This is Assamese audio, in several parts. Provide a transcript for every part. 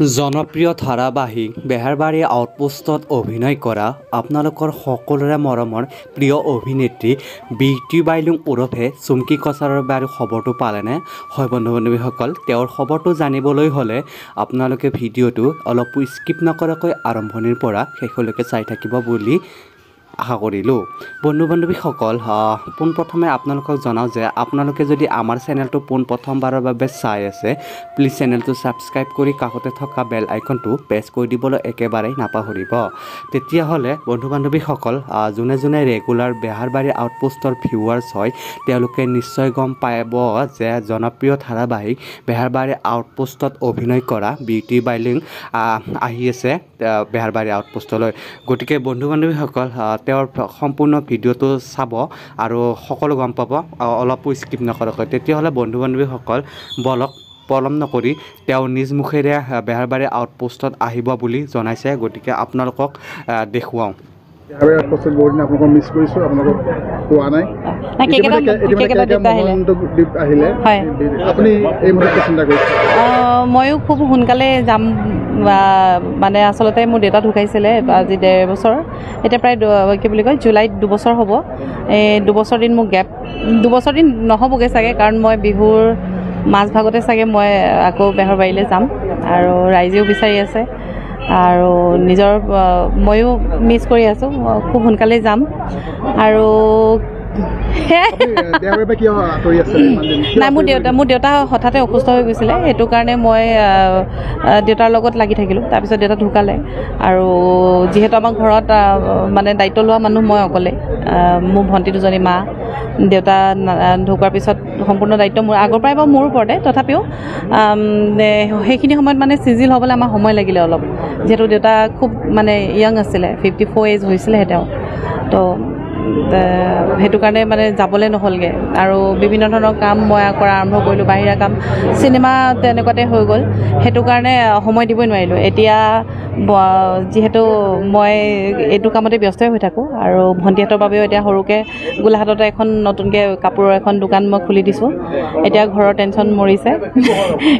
জনপ্ৰিয় ধাৰাবাহিক বেহাৰবাৰী আউটপোষ্টত অভিনয় কৰা আপোনালোকৰ সকলোৰে মৰমৰ প্ৰিয় অভিনেত্ৰী বিউটি বাইলুং ওৰফে চুমকি কছাৰৰ বাৰু খবৰটো পালেনে? হয় বন্ধু-বান্ধৱীসকল, তেওঁৰ খবৰটো জানিবলৈ হ'লে আপোনালোকে ভিডিঅ'টো অলপ স্কিপ নকৰাকৈ আৰম্ভণিৰ পৰা শেষলৈকে চাই থাকিব বুলি আশা কৰিলোঁ। বন্ধু-বান্ধৱীসকল, পোনপ্ৰথমে আপোনালোকক জনাওঁ যে আপোনালোকে যদি আমাৰ চেনেলটো পোনপ্ৰথমবাৰৰ বাবে চাই আছে, প্লিজ চেনেলটো ছাবস্ক্ৰাইব কৰি কাষতে থকা বেল আইকনটো প্ৰেছ কৰি দিবলৈ একেবাৰেই নাপাহৰিব। তেতিয়াহ'লে বন্ধু-বান্ধৱীসকল, যোনে যোনে ৰেগুলাৰ বেহাৰবাৰী আউটপোষ্টৰ ভিউৱাৰ্ছ হয় তেওঁলোকে নিশ্চয় গম পাব যে জনপ্ৰিয় ধাৰাবাহিক বেহাৰবাৰী আউটপোষ্টত অভিনয় কৰা বিউটি বাইলুং আহি আছে বেহাৰবাৰী আউটপোষ্টলৈ। গতিকে বন্ধু-বান্ধৱীসকল, তেওঁৰ সম্পূৰ্ণ ভিডিঅ'টো চাব আৰু সকলো গম পাব অলপো স্কিপ নকৰাকৈ। তেতিয়াহ'লে বন্ধু-বান্ধৱীসকল, বলক পলম নকৰি তেওঁ নিজ মুখেৰে বেহাৰবাৰী আউটপোষ্টত আহিব বুলি জনাইছে। গতিকে আপোনালোকক দেখুৱাওঁ। বেহাৰবাৰী আউটপোষ্টত বহুত দিন আপোনালোকক মিছ কৰিছোঁ, আপোনালোকক পোৱা নাই। আপুনি এই মুহূৰ্তত চিন্তা কৰিছে? ময়ো খুব সোনকালে যাম। মানে আচলতে মোৰ দেউতা ঢুকাইছিলে আজি 1.5 বছৰ, এতিয়া প্ৰায় কি বুলি কয় জুলাইত 2 বছৰ হ'ব। এই 2 বছৰ দিন মোক গেপ, 2 বছৰ দিন নহ'বগৈ চাগে, কাৰণ মই বিহুৰ মাজভাগতে চাগে মই আকৌ বেহাৰবাৰীলৈ যাম আৰু ৰাইজেও বিচাৰি আছে আৰু নিজৰ ময়ো মিছ কৰি আছোঁ। খুব সোনকালে যাম আৰু নাই, মোৰ দেউতা হঠাতে অসুস্থ হৈ গৈছিলে, সেইটো কাৰণে মই দেউতাৰ লগত লাগি থাকিলোঁ। তাৰপিছত দেউতা ঢুকালে আৰু যিহেতু আমাৰ ঘৰত মানে দায়িত্ব লোৱা মানুহ মই অকলে, মোৰ ভণ্টি দুজনী, মা, দেউতা ঢুকোৱাৰ পিছত সম্পূৰ্ণ দায়িত্ব মোৰ আগৰ পৰাই বাৰু মোৰ ওপৰতে। তথাপিও সেইখিনি সময়ত মানে চিজিল হ'বলৈ আমাৰ সময় লাগিলে অলপ, যিহেতু দেউতা খুব মানে য়াং আছিলে, 54 এজ হৈছিলেহে তেওঁ। তো সেইটো কাৰণে মানে যাবলৈ নহ'লগৈ আৰু বিভিন্ন ধৰণৰ কাম মই কৰা আৰম্ভ কৰিলোঁ, বাহিৰা কাম, চিনেমা তেনেকুৱাতে হৈ গ'ল। সেইটো কাৰণে সময় দিবই নোৱাৰিলোঁ। এতিয়া যিহেতু মই এইটো কামতে ব্যস্তই হৈ থাকোঁ আৰু ভণ্টিহঁতৰ বাবেও এতিয়া সৰুকৈ গোলাঘাটতে এখন নতুনকৈ কাপোৰৰ এখন দোকান মই খুলি দিছোঁ। এতিয়া ঘৰৰ টেনশ্যন মৰিছে,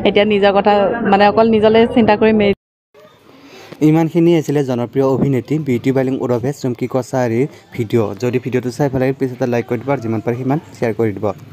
এতিয়া নিজৰ কথা মানে অকল নিজলৈ চিন্তা কৰি ইমানখিনি আছিলে জনপ্ৰিয় অভিনেত্ৰী বিউটি বাইলুং ওৰফে চুমকি কছাৰীৰ ভিডিঅ'। যদি ভিডিঅ'টো চাই ভাল লাগে প্লিজ এটা লাইক কৰি দিব আৰু যিমান পাৰে সিমান শ্বেয়াৰ কৰি দিব।